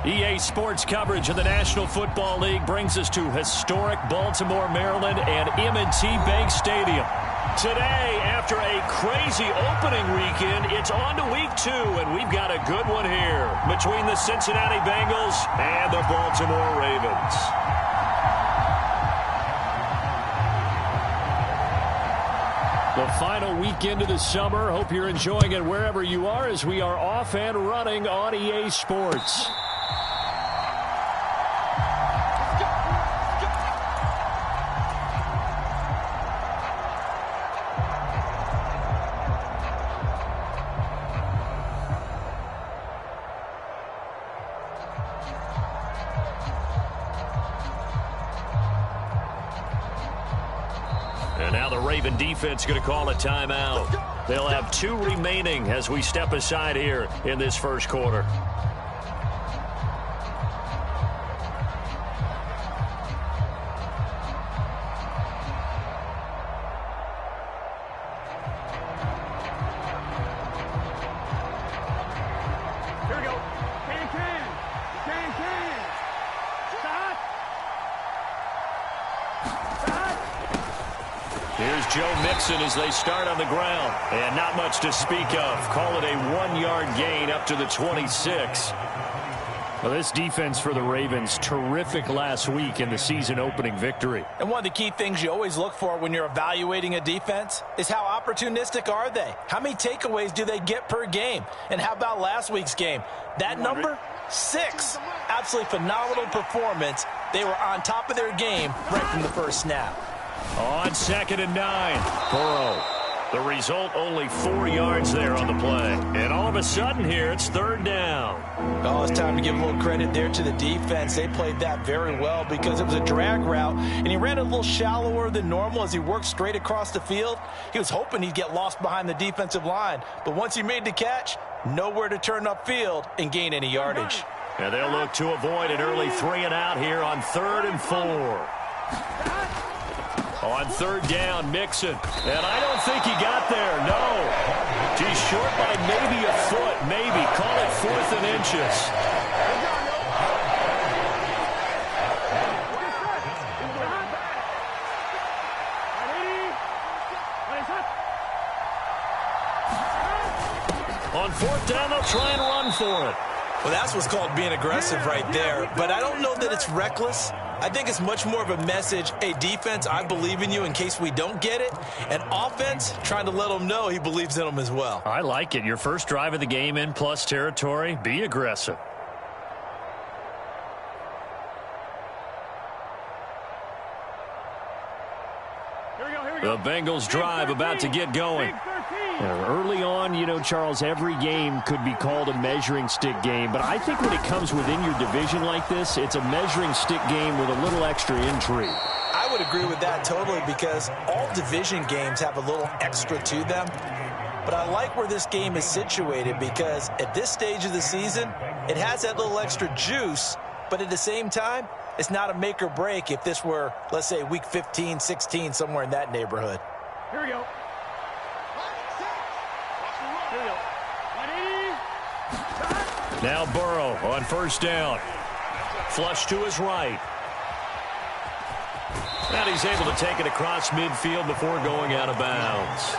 EA Sports coverage of the National Football League brings us to historic Baltimore, Maryland and M&T Bank Stadium. Today, after a crazy opening weekend, it's on to week 2, and we've got a good one here between the Cincinnati Bengals and the Baltimore Ravens. The final weekend of the summer. Hope you're enjoying it wherever you are as we are off and running on EA Sports. And now the Raven defense going to call a timeout. They'll have 2 remaining as we step aside here in this first quarter. Here we go. Can. Stop. Here's Joe Mixon as they start on the ground. And not much to speak of. Call it a 1-yard gain up to the 26. Well, this defense for the Ravens, terrific last week in the season-opening victory. And one of the key things you always look for when you're evaluating a defense is how opportunistic are they? How many takeaways do they get per game? And how about last week's game? That number? 6. Absolutely phenomenal performance. They were on top of their game right from the first snap. On 2nd and 9, Burrow. The result, only 4 yards there on the play. And all of a sudden here, it's 3rd down. Oh, it's time to give a little credit there to the defense. They played that very well because it was a drag route, and he ran a little shallower than normal as he worked straight across the field. He was hoping he'd get lost behind the defensive line, but once he made the catch, nowhere to turn upfield and gain any yardage. And they'll look to avoid an early 3 and out here on 3rd and 4. On 3rd down, Mixon. And I don't think he got there, no. He's short by maybe a foot, maybe. Call it 4th and inches. On 4th down, they'll try and run for it. Well, that's what's called being aggressive right there. But I don't know that it's reckless. I think it's much more of a message, hey, defense, I believe in you in case we don't get it. And offense, trying to let them know he believes in them as well. I like it. Your first drive of the game in plus territory, be aggressive. The Bengals drive about to get going. Early on, you know, Charles, every game could be called a measuring stick game. But I think when it comes within your division like this, it's a measuring stick game with a little extra intrigue. I would agree with that totally because all division games have a little extra to them. But I like where this game is situated because at this stage of the season, it has that little extra juice. But at the same time, it's not a make or break if this were, let's say, week 15, 16, somewhere in that neighborhood. Here we go. Now Burrow on 1st down. Flush to his right. And he's able to take it across midfield before going out of bounds.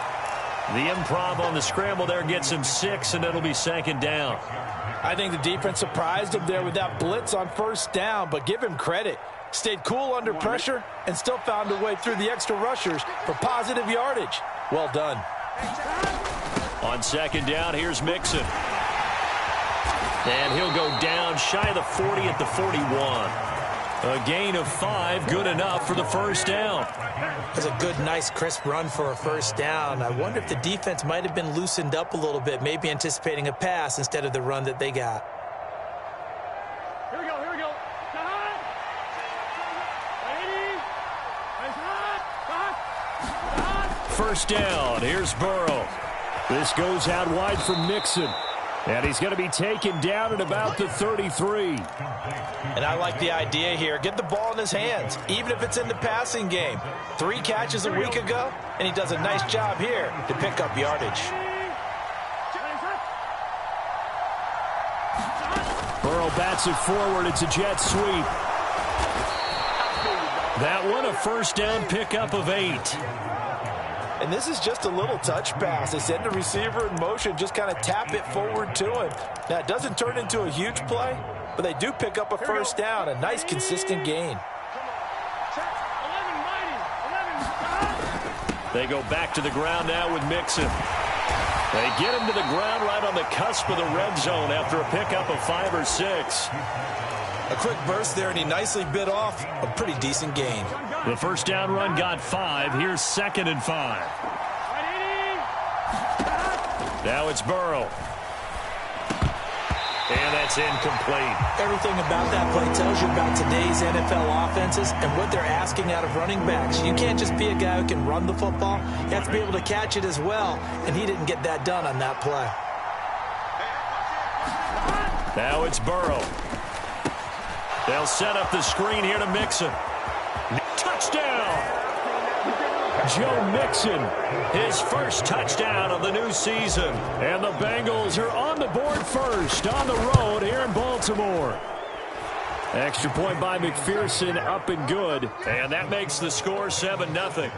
The improv on the scramble there gets him 6, and it'll be 2nd down. I think the defense surprised him there with that blitz on 1st down, but give him credit. Stayed cool under pressure and still found a way through the extra rushers for positive yardage. Well done. On 2nd down, here's Mixon. And he'll go down shy of the 40 at the 41. A gain of 5, good enough for the 1st down. That's a good, nice, crisp run for a 1st down. I wonder if the defense might have been loosened up a little bit, maybe anticipating a pass instead of the run that they got. Here we go. 1st down. Here's Burrow. This goes out wide for Mixon. And he's going to be taken down at about the 33. And I like the idea here. Get the ball in his hands, even if it's in the passing game. 3 catches a week ago, and he does a nice job here to pick up yardage. Burrow bats it forward. It's a jet sweep. That one, a first down pickup of 8. And this is just a little touch pass. They send the receiver in motion, just kind of tap it forward to him. Now, it doesn't turn into a huge play, but they do pick up a first down, a nice, consistent gain. They go back to the ground now with Mixon. They get him to the ground right on the cusp of the red zone after a pickup of 5 or 6. A quick burst there, and he nicely bit off a pretty decent gain. The first down run got 5. Here's 2nd and 5. Now it's Burrow. And that's incomplete. Everything about that play tells you about today's NFL offenses and what they're asking out of running backs. You can't just be a guy who can run the football. You have to be able to catch it as well, and he didn't get that done on that play. Now it's Burrow. They'll set up the screen here to Mixon. Touchdown! Joe Mixon, his first touchdown of the new season. And the Bengals are on the board first on the road here in Baltimore. Extra point by McPherson, up and good. And that makes the score 7-0.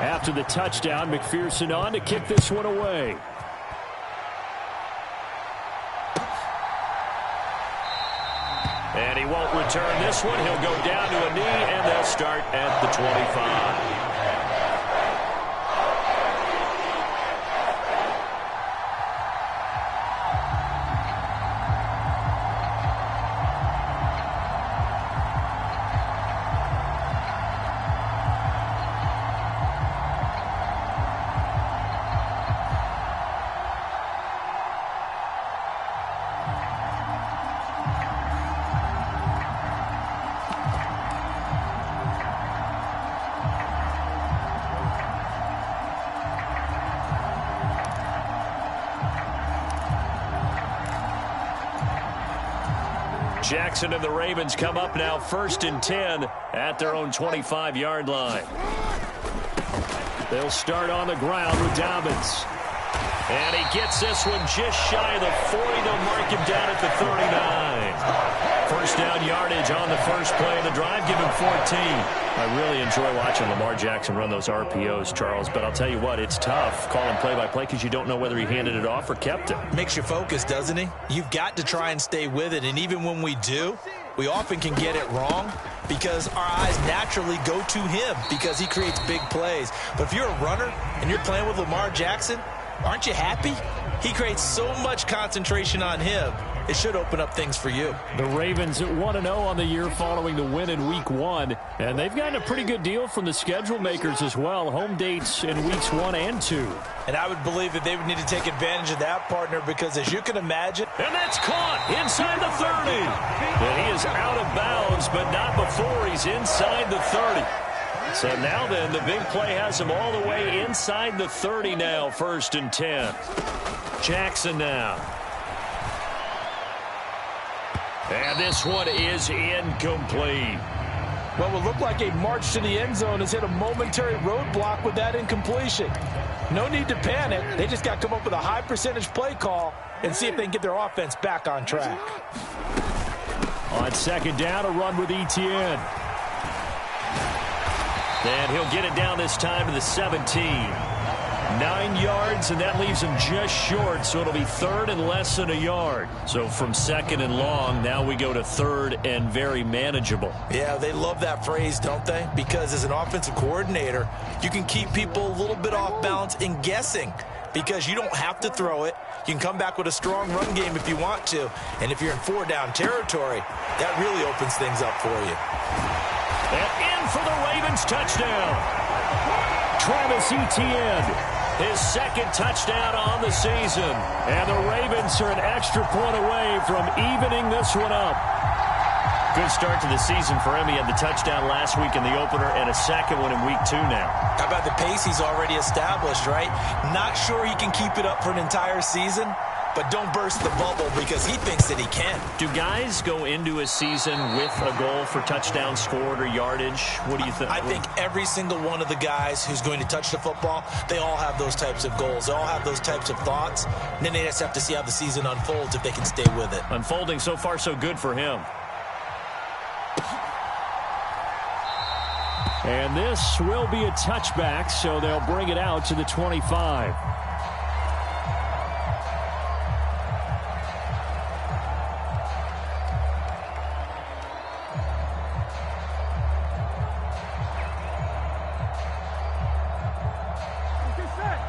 After the touchdown, McPherson on to kick this one away. And he won't return this one. He'll go down to a knee, and they'll start at the 25. Jackson and the Ravens come up now 1st and 10 at their own 25-yard line. They'll start on the ground with Dobbins. And he gets this one just shy of the 40. They'll mark him down at the 39. First down yardage on the first play of the drive. Give him 14. I really enjoy watching Lamar Jackson run those RPOs, Charles. But I'll tell you what, it's tough calling play-by-play because you don't know whether he handed it off or kept it. Makes you focus, doesn't he? You've got to try and stay with it. And even when we do, we often can get it wrong because our eyes naturally go to him because he creates big plays. But if you're a runner and you're playing with Lamar Jackson, aren't you happy? He creates so much concentration on him. It should open up things for you. The Ravens at 1-0 on the year following the win in Week 1. And they've gotten a pretty good deal from the schedule makers as well. Home dates in Weeks 1 and 2. And I would believe that they would need to take advantage of that, partner, because as you can imagine. And that's caught inside the 30. And he is out of bounds, but not before he's inside the 30. So now then, the big play has him all the way inside the 30 now, 1st and 10. Jackson now. And this one is incomplete. What will look like a march to the end zone has hit a momentary roadblock with that incompletion. No need to panic. They just got to come up with a high percentage play call and see if they can get their offense back on track. On 2nd down, a run with Etienne. And he'll get it down this time to the 17. 9 yards, and that leaves him just short, so it'll be 3rd and less than a yard. So from 2nd and long, now we go to 3rd and very manageable. Yeah, they love that phrase, don't they? Because as an offensive coordinator, you can keep people a little bit off balance and guessing because you don't have to throw it. You can come back with a strong run game if you want to. And if you're in 4-down territory, that really opens things up for you. And in for the Ravens touchdown. Travis Etienne. His 2nd touchdown on the season. And the Ravens are an extra point away from evening this one up. Good start to the season for him. He had the touchdown last week in the opener and a 2nd one in Week 2 now. How about the pace he's already established, right? Not sure he can keep it up for an entire season, but don't burst the bubble because he thinks that he can. Do guys go into a season with a goal for touchdown scored or yardage? What do you think? I think every single one of the guys who's going to touch the football, they all have those types of goals. They all have those types of thoughts. And then they just have to see how the season unfolds if they can stay with it. Unfolding so far so good for him. And this will be a touchback, so they'll bring it out to the 25.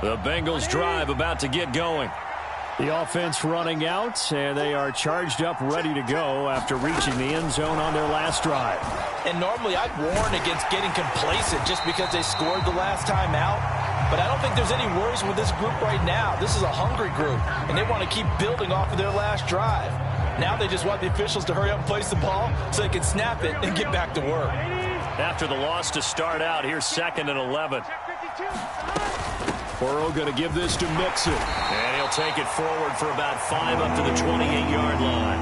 The Bengals drive about to get going. The offense running out, and they are charged up, ready to go after reaching the end zone on their last drive. And normally I'd warn against getting complacent just because they scored the last time out. But I don't think there's any worries with this group right now. This is a hungry group, and they want to keep building off of their last drive. Now they just want the officials to hurry up and place the ball so they can snap it and get back to work. After the loss to start out, here's 2nd and 11. Burrow going to give this to Mixon. And he'll take it forward for about 5 up to the 28-yard line.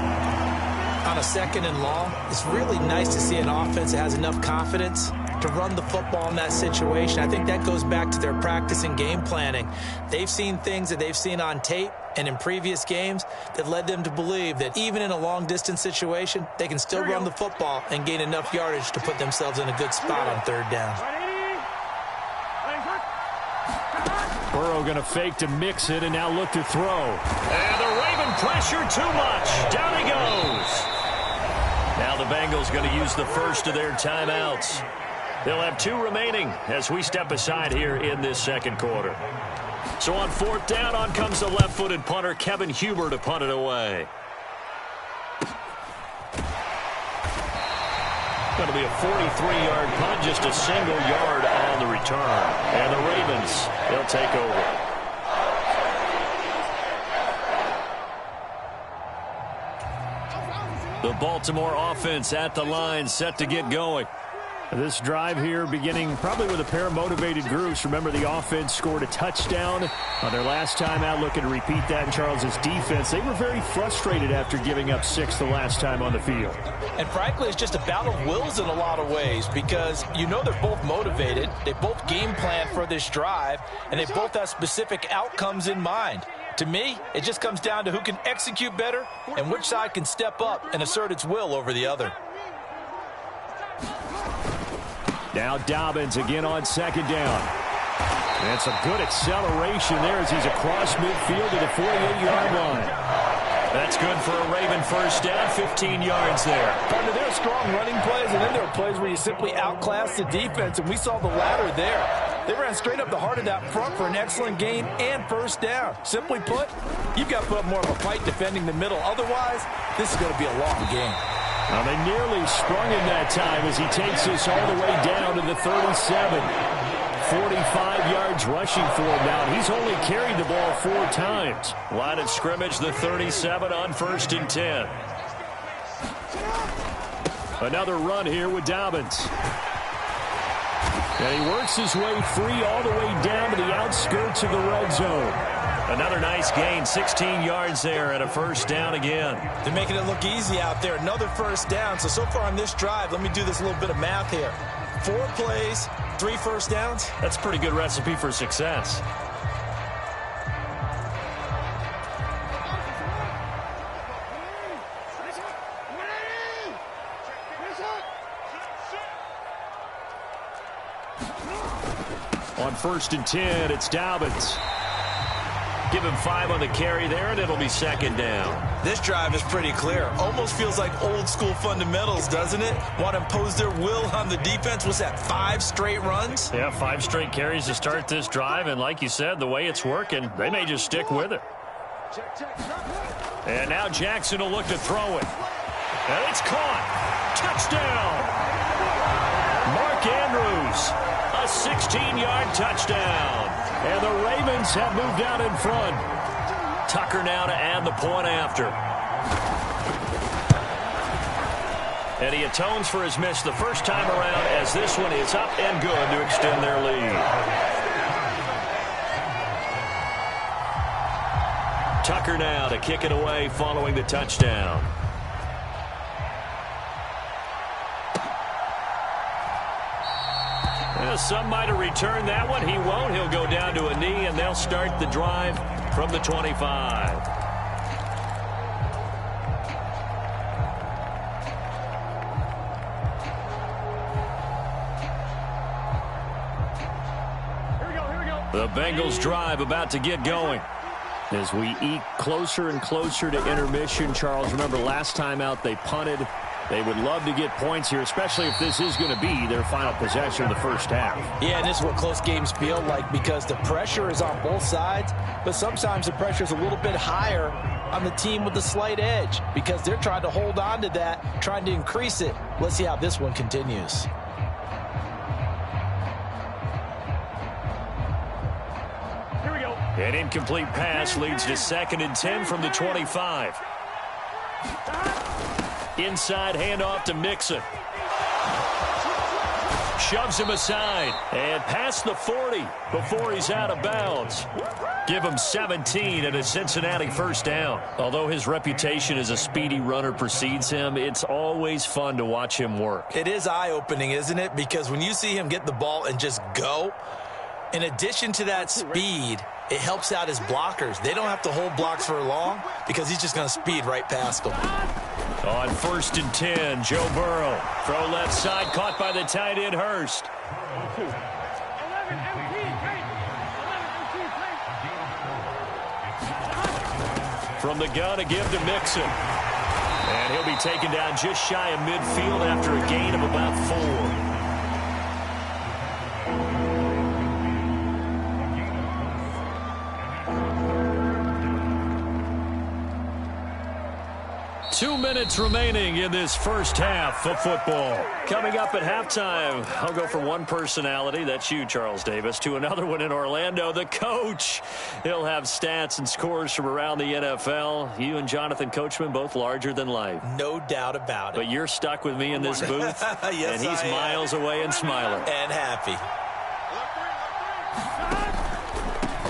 On a 2nd and long, it's really nice to see an offense that has enough confidence to run the football in that situation. I think that goes back to their practice and game planning. They've seen things that they've seen on tape and in previous games that led them to believe that even in a long-distance situation, they can still run the football and gain enough yardage to put themselves in a good spot on 3rd down. Burrow going to fake to mix it and now look to throw. And the Raven pressure too much. Down he goes. Now the Bengals going to use the first of their timeouts. They'll have 2 remaining as we step aside here in this 2nd quarter. So on 4th down, on comes the left-footed punter, Kevin Huber, to punt it away. Going to be a 43-yard punt, just a single yard on the return. And the Ravens, they'll take over. The Baltimore offense at the line, set to get going. This drive here beginning probably with a pair of motivated groups. Remember, the offense scored a touchdown on their last time out. Looking to repeat that in Charles's defense. They were very frustrated after giving up 6 the last time on the field. And frankly, it's just a battle of wills in a lot of ways because you know they're both motivated. They both game plan for this drive, and they both have specific outcomes in mind. To me, it just comes down to who can execute better and which side can step up and assert its will over the other. Now Dobbins again on 2nd down. And some good acceleration there as he's across midfield to the 48-yard line. That's good for a Raven first down, 15 yards there. Partner, there are strong running plays, and then there are plays where you simply outclass the defense, and we saw the latter there. They ran straight up the heart of that front for an excellent gain and first down. Simply put, you've got to put up more of a fight defending the middle. Otherwise, this is going to be a long game. Well, they nearly sprung him that time as he takes us all the way down to the 37. 45 yards rushing for him now. He's only carried the ball 4 times. Line of scrimmage, the 37 on 1st and 10. Another run here with Dobbins. And he works his way free all the way down to the outskirts of the red zone. Another nice gain, 16 yards there and a first down again. They're making it look easy out there. Another first down. So far on this drive, let me do this little bit of math here. 4 plays, 3 first downs. That's a pretty good recipe for success. On 1st and 10, it's Dobbins. Give him 5 on the carry there, and it'll be 2nd down. This drive is pretty clear. Almost feels like old school fundamentals, doesn't it? Want to impose their will on the defense. What's that, 5 straight runs? Yeah, 5 straight carries to start this drive, and like you said, the way it's working, they may just stick with it. And now Jackson will look to throw it. And it's caught. Touchdown! Mark Andrews, a 16-yard touchdown. And the Ravens have moved out in front. Tucker now to add the point after. And he atones for his miss the first time around as this one is up and good to extend their lead. Tucker now to kick it away following the touchdown. Well, some might have returned that one. He won't. He'll go down to a knee, and they'll start the drive from the 25. The Bengals drive about to get going. As we eke closer and closer to intermission, Charles, remember last time out they punted. They would love to get points here, especially if this is going to be their final possession of the first half. Yeah, and this is what close games feel like because the pressure is on both sides, but sometimes the pressure is a little bit higher on the team with the slight edge because they're trying to hold on to that, trying to increase it. Let's see how this one continues. An incomplete pass leads to 2nd and 10 from the 25. Inside handoff to Mixon. Shoves him aside and past the 40 before he's out of bounds. Give him 17 and a Cincinnati first down. Although his reputation as a speedy runner precedes him, it's always fun to watch him work. It is eye-opening, isn't it? Because when you see him get the ball and just go, in addition to that speed, it helps out his blockers. They don't have to hold blocks for long because he's just going to speed right past them. On 1st and 10, Joe Burrow. Throw left side, caught by the tight end, Hurst. From the gun, a give to Mixon. And he'll be taken down just shy of midfield after a gain of about 4. 2 minutes remaining in this first half of football. Coming up at halftime, I'll go from one personality, that's you, Charles Davis, to another one in Orlando, the coach. He'll have stats and scores from around the NFL. You and Jonathan Coachman, both larger than life. No doubt about it. But you're stuck with me in this booth, yes, and he's miles away and smiling. And happy.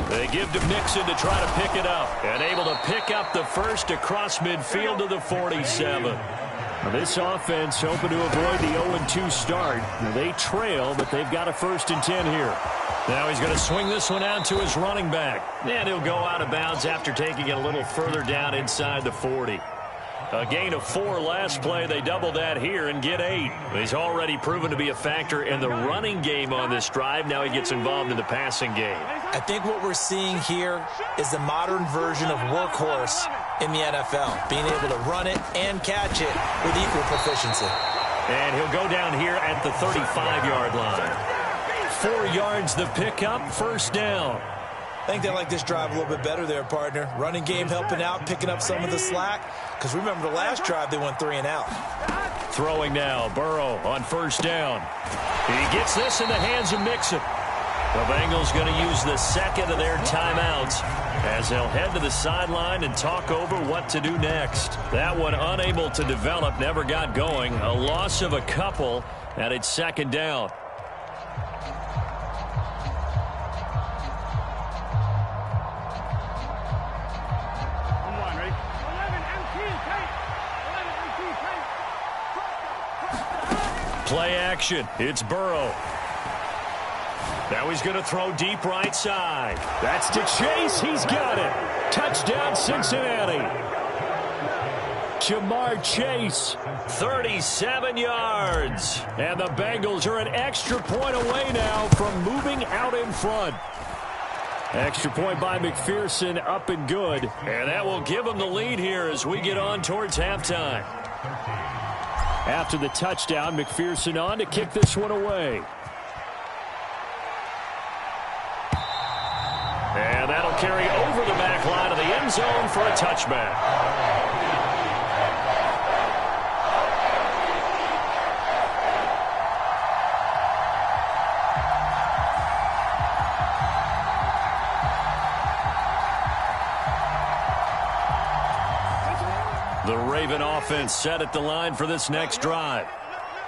They give to Mixon to try to pick it up. And able to pick up the first across midfield to the 47. Now this offense hoping to avoid the 0-2 start. Now they trail, but they've got a 1st and 10 here. Now he's going to swing this one out to his running back. And he'll go out of bounds after taking it a little further down inside the 40. A gain of 4 last play. They double that here and get 8. He's already proven to be a factor in the running game on this drive. Now he gets involved in the passing game. I think what we're seeing here is the modern version of workhorse in the NFL, being able to run it and catch it with equal proficiency. And he'll go down here at the 35-yard line. 4 yards the pickup, first down. I think they like this drive a little bit better there, partner. Running game helping out, picking up some of the slack. Because remember the last drive, they went 3 and out. Throwing now, Burrow on first down. He gets this in the hands of Mixon. The Bengals going to use the second of their timeouts as they'll head to the sideline and talk over what to do next. That one unable to develop, never got going. A loss of a couple, and it's second down. Play action. It's Burrow. Now he's going to throw deep right side. That's to Chase. He's got it. Touchdown, Cincinnati. Jamar Chase, 37 yards. And the Bengals are an extra point away now from moving out in front. Extra point by McPherson, up and good. And that will give them the lead here as we get on towards halftime. After the touchdown, McPherson on to kick this one away. And that'll carry over the back line of the end zone for a touchback. The Raven offense set at the line for this next drive.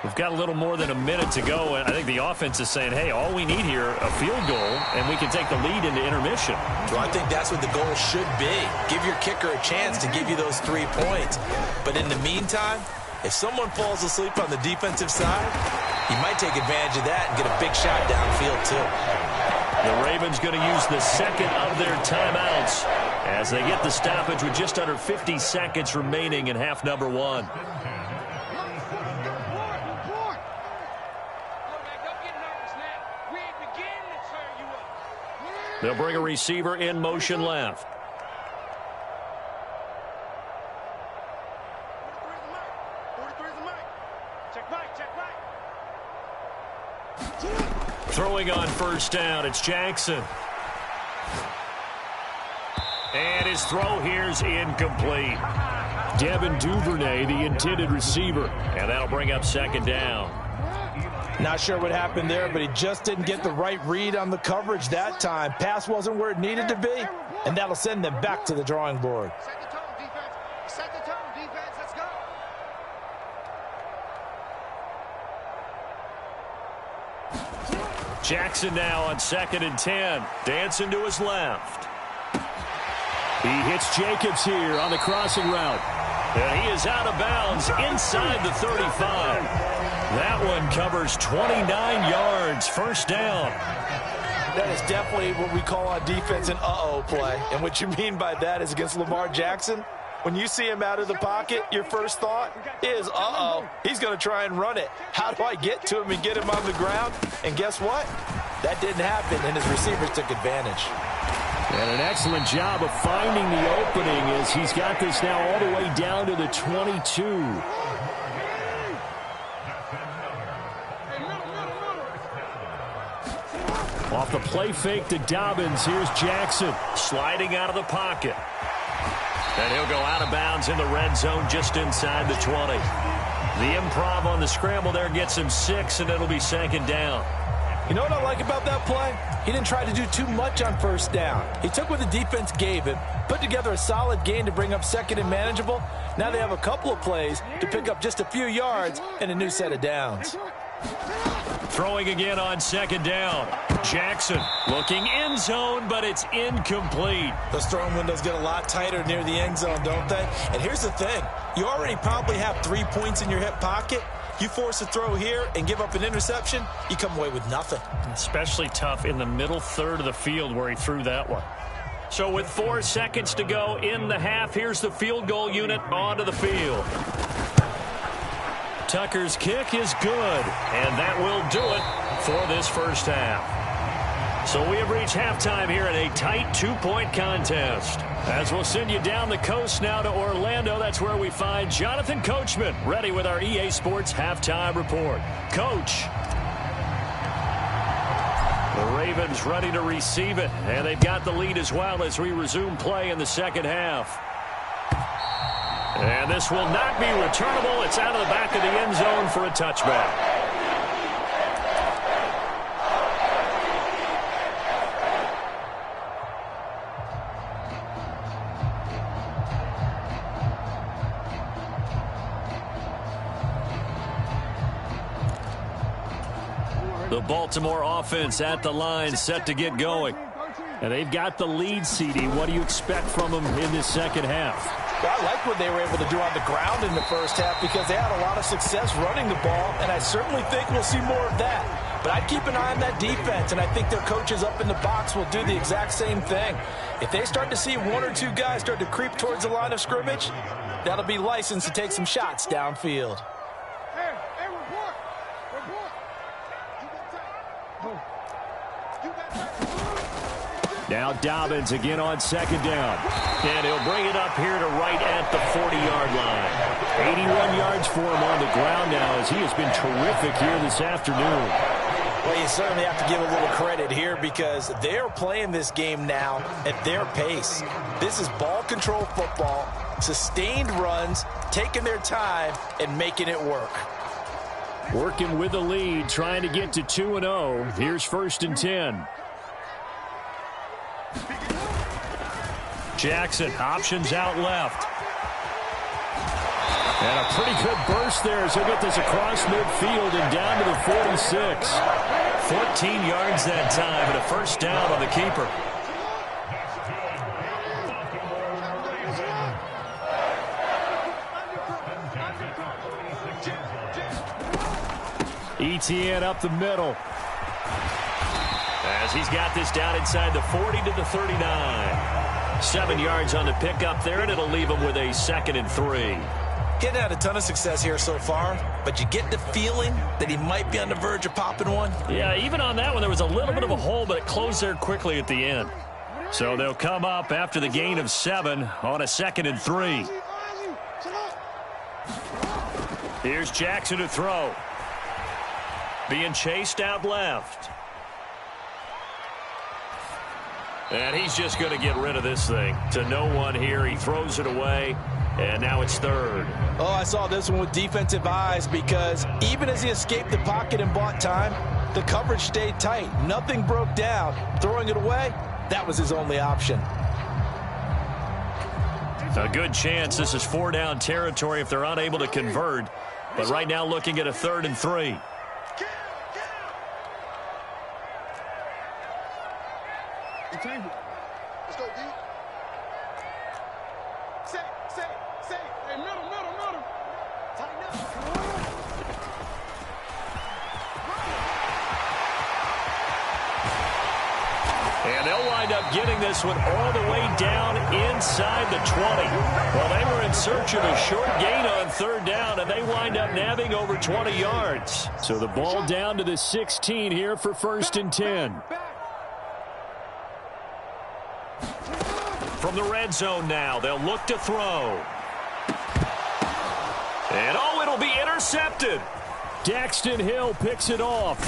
We've got a little more than a minute to go, and I think the offense is saying, hey, all we need here, a field goal, and we can take the lead into intermission. Well, I think that's what the goal should be. Give your kicker a chance to give you those 3 points. But in the meantime, if someone falls asleep on the defensive side, you might take advantage of that and get a big shot downfield, too. The Ravens going to use the second of their timeouts as they get the stoppage with just under 50 seconds remaining in half number 1. They'll bring a receiver in motion left. Throwing on first down, it's Jackson. And his throw here's incomplete. Devin Duvernay, the intended receiver. And that'll bring up second down. Not sure what happened there, but he just didn't get the right read on the coverage that time. Pass wasn't where it needed to be, and that'll send them back to the drawing board. Set the tone, defense. Set the tone, defense. Let's go. Jackson now on 2nd and 10. Dancing to his left. He hits Jacobs here on the crossing route. And he is out of bounds inside the 35. That one covers 29 yards. First down. That is definitely what we call on defense an uh-oh play. And what you mean by that is against Lamar Jackson, when you see him out of the pocket, your first thought is, uh-oh, he's going to try and run it. How do I get to him and get him on the ground? And guess what? That didn't happen, and his receivers took advantage. And an excellent job of finding the opening as he's got this now all the way down to the 22. Off the play fake to Dobbins, here's Jackson sliding out of the pocket. And he'll go out of bounds in the red zone just inside the 20. The improv on the scramble there gets him 6, and it'll be second down. You know what I like about that play? He didn't try to do too much on first down. He took what the defense gave him, put together a solid gain to bring up second and manageable. Now they have a couple of plays to pick up just a few yards and a new set of downs. Throwing again on second down. Jackson looking end zone, but it's incomplete. Those throwing windows get a lot tighter near the end zone, don't they? And here's the thing. You already probably have 3 points in your hip pocket. You force a throw here and give up an interception, you come away with nothing. Especially tough in the middle third of the field where he threw that one. So with 4 seconds to go in the half, here's the field goal unit onto the field. Tucker's kick is good, and that will do it for this first half. So we have reached halftime here in a tight 2-point contest. As we'll send you down the coast now to Orlando, that's where we find Jonathan Coachman ready with our EA Sports Halftime Report. Coach. The Ravens ready to receive it, and they've got the lead as well as we resume play in the second half. And this will not be returnable. It's out of the back of the end zone for a touchback. The Baltimore offense at the line, set to get going. And they've got the lead, CD. What do you expect from them in this second half? Well, I like what they were able to do on the ground in the first half because they had a lot of success running the ball, and I certainly think we'll see more of that. But I'd keep an eye on that defense, and I think their coaches up in the box will do the exact same thing. If they start to see 1 or 2 guys start to creep towards the line of scrimmage, that'll be licensed to take some shots downfield. Hey, report. You got that. Now Dobbins again on second down. And he'll bring it up here to right at the 40-yard line. 81 yards for him on the ground now as he has been terrific here this afternoon. Well, you certainly have to give a little credit here because they're playing this game now at their pace. This is ball control football, sustained runs, taking their time, and making it work. Working with the lead, trying to get to 2-0. Here's 1st and 10. Jackson, options out left. And a pretty good burst there as he'll get this across midfield and down to the 46. 14 yards that time and a first down on the keeper. ETN up the middle. As he's got this down inside the 40 to the 39. 7 yards on the pickup there, and it'll leave him with a 2nd and 3. Getting had a ton of success here so far, but you get the feeling that he might be on the verge of popping one. Yeah, even on that one, there was a little bit of a hole, but it closed there quickly at the end. So they'll come up after the gain of 7 on a 2nd and 3. Here's Jackson to throw. Being chased out left. And he's just going to get rid of this thing. To no one here. He throws it away. And now it's 3rd. Oh, I saw this one with defensive eyes because even as he escaped the pocket and bought time, the coverage stayed tight. Nothing broke down. Throwing it away, that was his only option. A good chance this is 4-down territory if they're unable to convert. But right now looking at a 3rd and 3. Let's go, D. Say. Hey, middle. Tighten up. And they'll wind up getting this one all the way down inside the 20. Well, they were in search of a short gain on 3rd down, and they wind up nabbing over 20 yards. So the ball down to the 16 here for 1st and 10. From the red zone now, they'll look to throw. And, it'll be intercepted. Daxton Hill picks it off.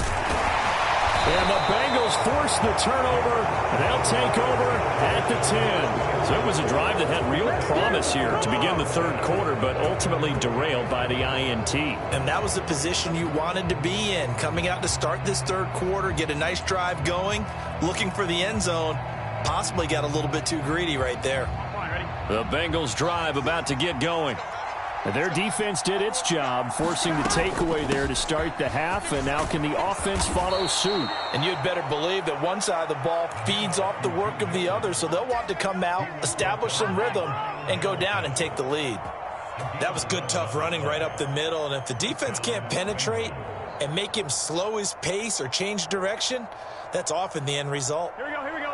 And the Bengals force the turnover. They'll take over at the 10. So it was a drive that had real promise here to begin the 3rd quarter, but ultimately derailed by the INT. And that was the position you wanted to be in. Coming out to start this 3rd quarter, get a nice drive going, looking for the end zone. Possibly got a little bit too greedy right there. The Bengals drive about to get going. Their defense did its job, forcing the takeaway there to start the half, and now can the offense follow suit? And you'd better believe that one side of the ball feeds off the work of the other, so they'll want to come out, establish some rhythm, and go down and take the lead. That was good, tough running right up the middle, and if the defense can't penetrate and make him slow his pace or change direction, that's often the end result. Here we go.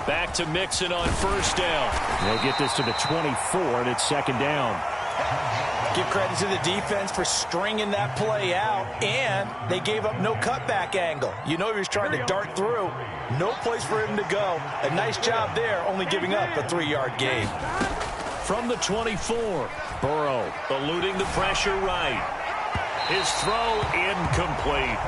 Back to Mixon on 1st down. They'll get this to the 24, and it's 2nd down. Give credit to the defense for stringing that play out, and they gave up no cutback angle. You know he was trying to dart through. No place for him to go. A nice job there, only giving up a 3-yard gain. From the 24, Burrow eluding the pressure right. His throw incomplete.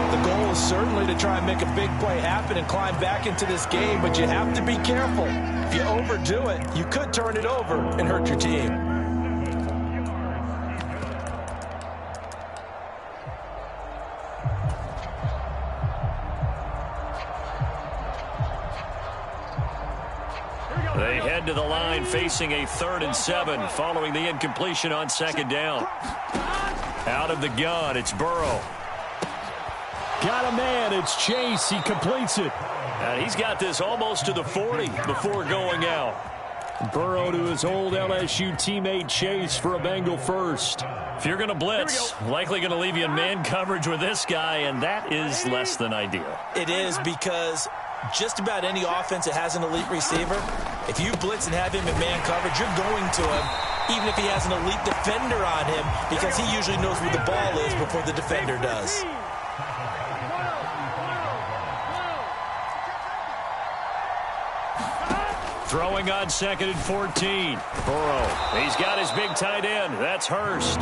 The goal is certainly to try and make a big play happen and climb back into this game, but you have to be careful. If you overdo it, you could turn it over and hurt your team. They head to the line facing a 3rd and 7 following the incompletion on 2nd down. Out of the gun, it's Burrow. Got a man, it's Chase. He completes it. And he's got this almost to the 40 before going out. Burrow to his old LSU teammate Chase for a Bengal first. If you're going to blitz, likely going to leave you in man coverage with this guy, and that is less than ideal. It is, because just about any offense that has an elite receiver, if you blitz and have him in man coverage, you're going to him, even if he has an elite defender on him, because he usually knows where the ball is before the defender does. Throwing on 2nd and 14. Burrow, he's got his big tight end. That's Hurst.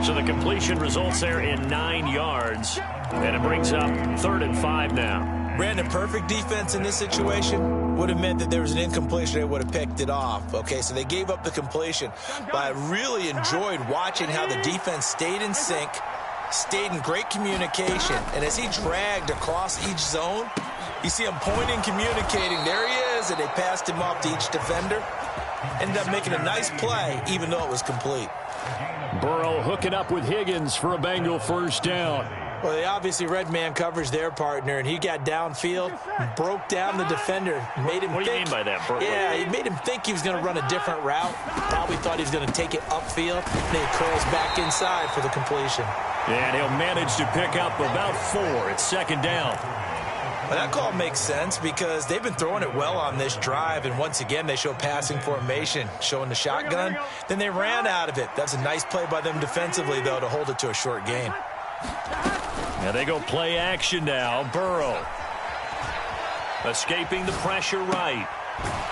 So the completion results there in 9 yards. And it brings up 3rd and 5 now. Brandon, perfect defense in this situation would have meant that there was an incompletion. They would have picked it off. Okay, so they gave up the completion. But I really enjoyed watching how the defense stayed in sync, stayed in great communication. And as he dragged across each zone, You see him pointing, communicating. There he is, and they passed him off to each defender. Ended up making a nice play, even though it was complete. Burrow hooking up with Higgins for a Bengal first down. Well, they obviously read man coverage their partner, and he got downfield, broke down the defender, made him What do you mean by that, Burrow? Yeah, he made him think he was going to run a different route. Probably thought he was going to take it upfield. Then he curls back inside for the completion. And he'll manage to pick up about 4. It's second down. Well, that call makes sense because they've been throwing it well on this drive, and once again they show passing formation, showing the shotgun. Then they ran out of it. That's a nice play by them defensively, though, to hold it to a short gain. Now they go play action now. Burrow escaping the pressure right.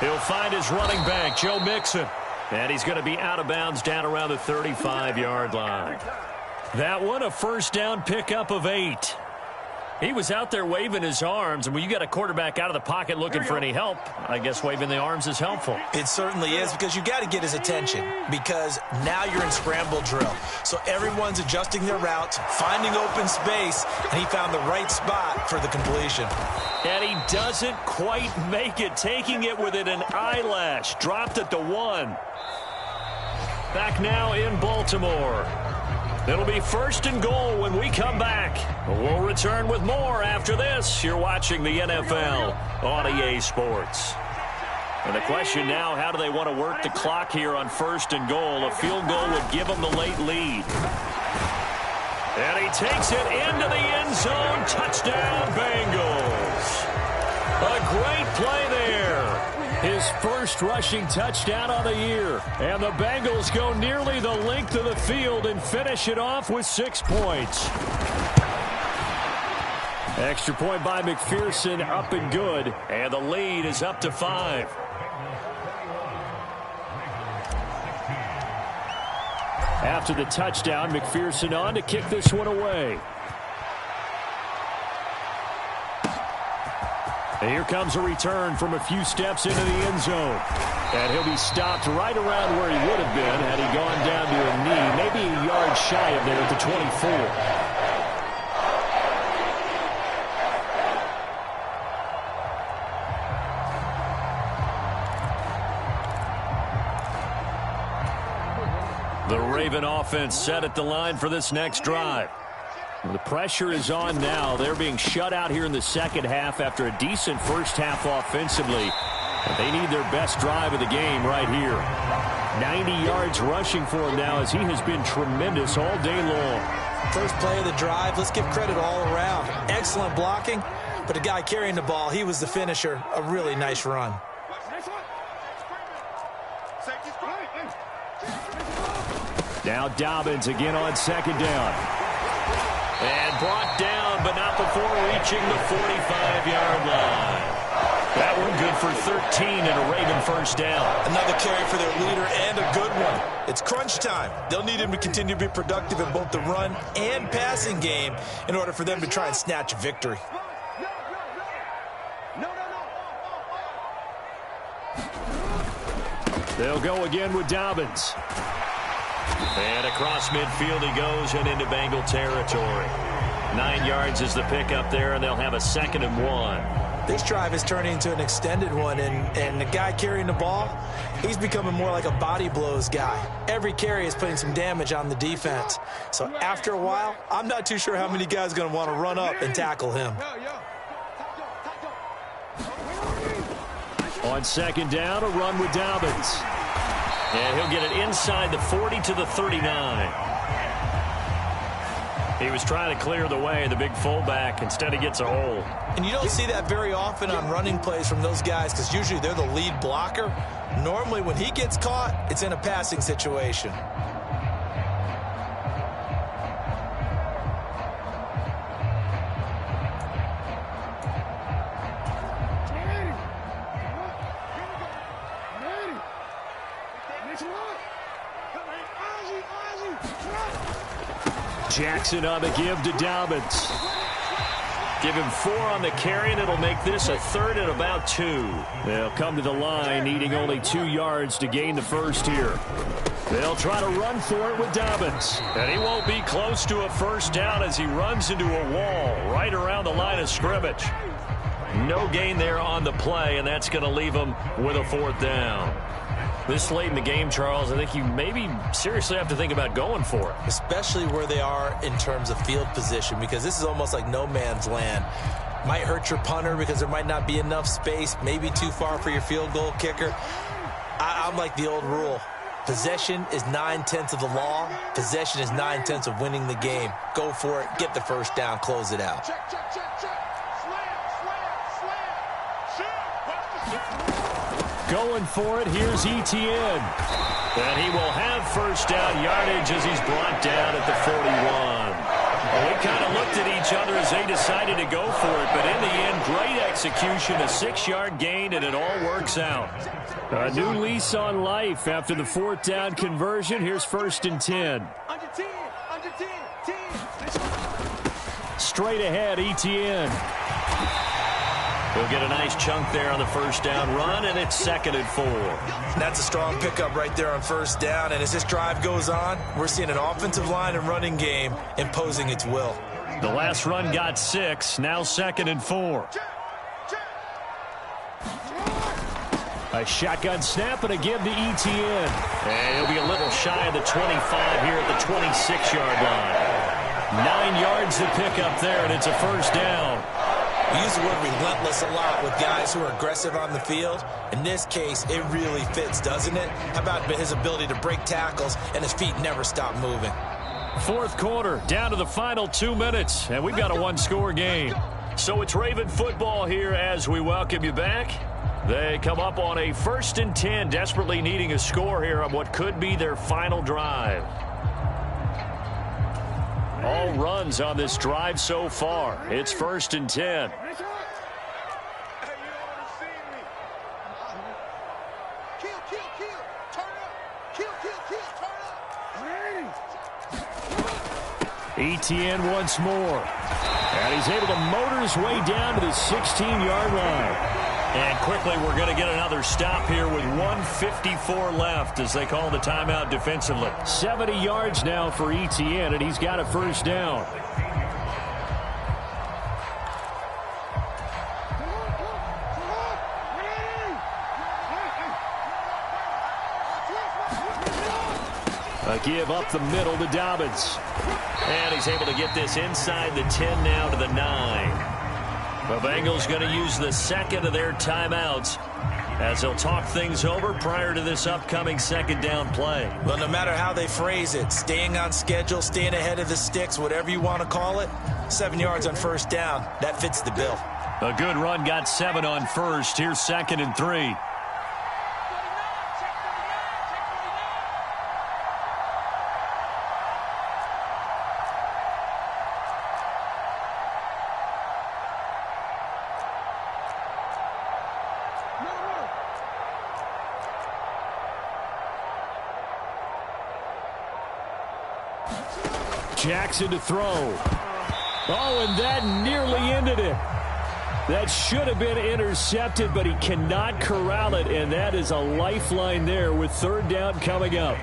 He'll find his running back, Joe Mixon. And he's going to be out of bounds down around the 35-yard line. That one, a first down pickup of 8. He was out there waving his arms, and when you got a quarterback out of the pocket looking for any help, I guess waving the arms is helpful. It certainly is, because you got to get his attention, because now you're in scramble drill. So everyone's adjusting their routes, finding open space, and he found the right spot for the completion. And he doesn't quite make it, taking it within an eyelash. Dropped at the 1. Back now in Baltimore. It'll be first and goal when we come back. We'll return with more after this. You're watching the NFL on EA Sports. And the question now, how do they want to work the clock here on first and goal? A field goal would give them the late lead. And he takes it into the end zone. Touchdown, Bengals. A great play there. His first rushing touchdown on the year. And the Bengals go nearly the length of the field and finish it off with 6 points. Extra point by McPherson, up and good. And the lead is up to 5. After the touchdown, McPherson on to kick this one away. And here comes a return from a few steps into the end zone. And he'll be stopped right around where he would have been had he gone down to a knee, maybe a yard shy of there at the 24. The Raven offense set at the line for this next drive. The pressure is on now. They're being shut out here in the second half after a decent first half offensively. But they need their best drive of the game right here. 90 yards rushing for him now as he has been tremendous all day long. First play of the drive, let's give credit all around. Excellent blocking, but the guy carrying the ball, he was the finisher. A really nice run. Now Dobbins again on second down. And brought down, but not before reaching the 45-yard line. That one good for 13 and a Raven first down. Another carry for their leader and a good one. It's crunch time. They'll need him to continue to be productive in both the run and passing game in order for them to try and snatch a victory. They'll go again with Dobbins. And across midfield he goes and into Bengal territory. 9 yards is the pickup there, and they'll have a 2nd and 1. This drive is turning into an extended one, and the guy carrying the ball, he's becoming more like a body blows guy. Every carry is putting some damage on the defense. So after a while, I'm not too sure how many guys are going to want to run up and tackle him. On second down, a run with Dobbins. And he'll get it inside the 40 to the 39. He was trying to clear the way, the big fullback. Instead, he gets a hole. And you don't see that very often on running plays from those guys because usually they're the lead blocker. Normally, when he gets caught, it's in a passing situation. Jackson on the give to Dobbins. Give him 4 on the carry, and it'll make this a 3rd and about 2. They'll come to the line, needing only 2 yards to gain the first here. They'll try to run for it with Dobbins. And he won't be close to a first down as he runs into a wall right around the line of scrimmage. No gain there on the play, and that's going to leave them with a fourth down. This late in the game, Charles, I think you maybe seriously have to think about going for it. Especially where they are in terms of field position, because this is almost like no man's land. Might hurt your punter because there might not be enough space, maybe too far for your field goal kicker. I'm like the old rule. Possession is 9/10 of the law. Possession is 9/10 of winning the game. Go for it. Get the first down. Close it out. Check, check, check, check. Slam. Going for it, here's Etienne. And he will have first down yardage as he's brought down at the 41. Well, we kind of looked at each other as they decided to go for it, but in the end, great execution, a 6-yard gain, and it all works out. A new lease on life after the fourth down conversion. Here's first and 10. Under 10, under 10, 10. Straight ahead, Etienne. He'll get a nice chunk there on the first down run, and it's 2nd and 4. That's a strong pickup right there on first down, and as this drive goes on, we're seeing an offensive line and running game imposing its will. The last run got 6, now 2nd and 4. A shotgun snap and a give to Etienne. And he'll be a little shy of the 25 here at the 26-yard line. 9 yards to pick up there, and it's a first down. We use the word relentless a lot with guys who are aggressive on the field. In this case, it really fits, doesn't it? How about his ability to break tackles and his feet never stop moving? Fourth quarter, down to the final 2 minutes, and we've got a one-score game. So it's Raven football here as we welcome you back. They come up on a 1st and 10, desperately needing a score here on what could be their final drive. All runs on this drive so far. It's 1st and 10. Etienne once more. And he's able to motor his way down to the 16-yard line. And quickly we're going to get another stop here with 1:54 left as they call the timeout defensively. 70 yards now for Etienne, and he's got a first down. A give up the middle to Dobbins. And he's able to get this inside the 10 now to the 9. The Bengals going to use the second of their timeouts as they'll talk things over prior to this upcoming second down play. Well, no matter how they phrase it, staying on schedule, staying ahead of the sticks, whatever you want to call it, 7 yards on first down, that fits the bill. A good run got 7 on first. Here's 2nd and 3. Jackson to throw. Oh, and that nearly ended it. That should have been intercepted, but he cannot corral it, and that is a lifeline there with 3rd down coming up.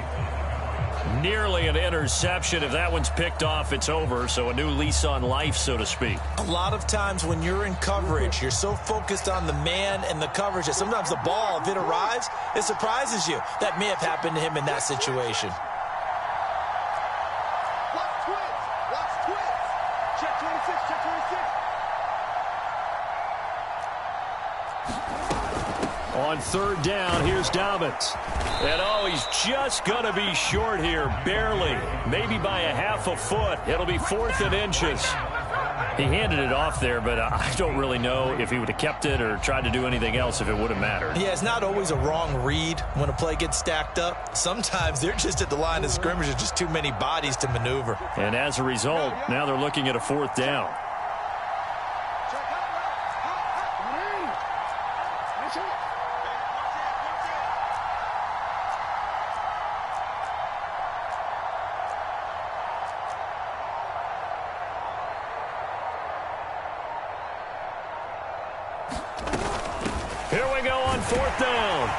Nearly an interception. If that one's picked off, it's over, so a new lease on life, so to speak. A lot of times when you're in coverage, you're so focused on the man and the coverage that sometimes the ball, if it arrives, it surprises you. That may have happened to him in that situation. On 3rd down, here's Dobbins. And, oh, he's just going to be short here, barely. Maybe by a half a foot. It'll be 4th and inches. He handed it off there, but I don't really know if he would have kept it or tried to do anything else if it would have mattered. Yeah, it's not always a wrong read when a play gets stacked up. Sometimes they're just at the line of scrimmage. There's just too many bodies to maneuver. And as a result, now they're looking at a 4th down. Here we go on 4th down.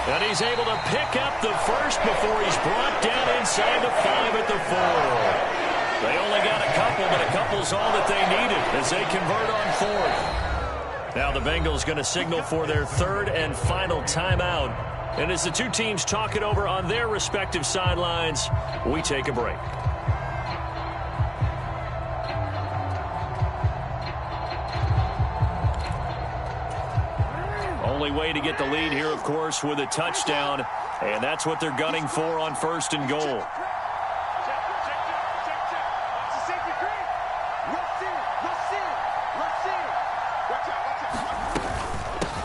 And he's able to pick up the first before he's brought down inside the 5 at the 4. They only got a couple, but a couple's all that they needed as they convert on 4th. the Bengals going to signal for their third and final timeout. And as the two teams talk it over on their respective sidelines, we take a break. Only way to get the lead here, of course, with a touchdown. And that's what they're gunning for on 1st and goal.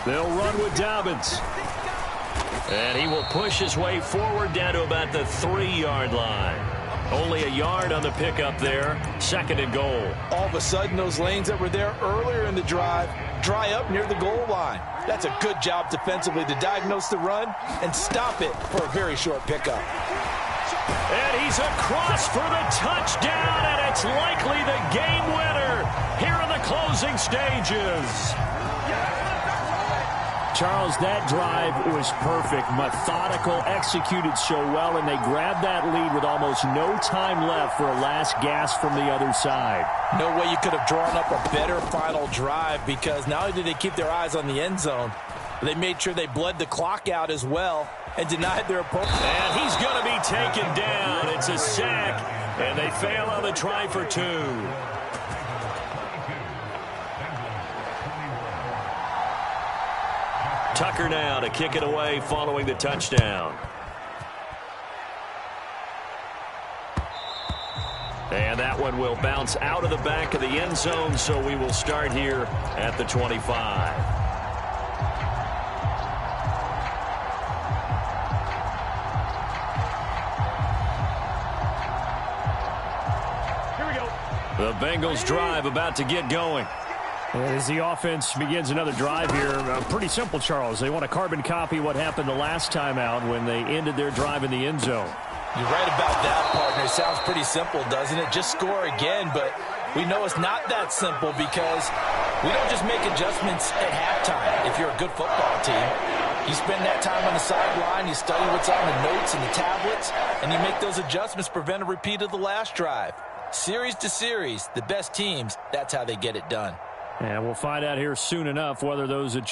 They'll run with Dobbins. And he will push his way forward down to about the 3-yard line. Only a yard on the pickup there. 2nd and goal. All of a sudden, those lanes that were there earlier in the drive dry up near the goal line. That's a good job defensively to diagnose the run and stop it for a very short pickup. And he's across for the touchdown, and it's likely the game winner here in the closing stages. Charles, that drive was perfect, methodical, executed so well, and they grabbed that lead with almost no time left for a last gasp from the other side. No way you could have drawn up a better final drive, because not only did they keep their eyes on the end zone, they made sure they bled the clock out as well and denied their opponent. And he's going to be taken down. It's a sack, and they fail on the try for 2. Tucker now to kick it away following the touchdown. And that one will bounce out of the back of the end zone, so we will start here at the 25. Here we go. The Bengals drive about to get going. As the offense begins another drive here, pretty simple, Charles. They want to carbon copy what happened the last time out when they ended their drive in the end zone. You're right about that, partner. It sounds pretty simple, doesn't it? Just score again, but we know it's not that simple because we don't just make adjustments at halftime. If you're a good football team, you spend that time on the sideline, you study what's on the notes and the tablets, and you make those adjustments to prevent a repeat of the last drive. Series to series, the best teams, that's how they get it done. And we'll find out here soon enough whether those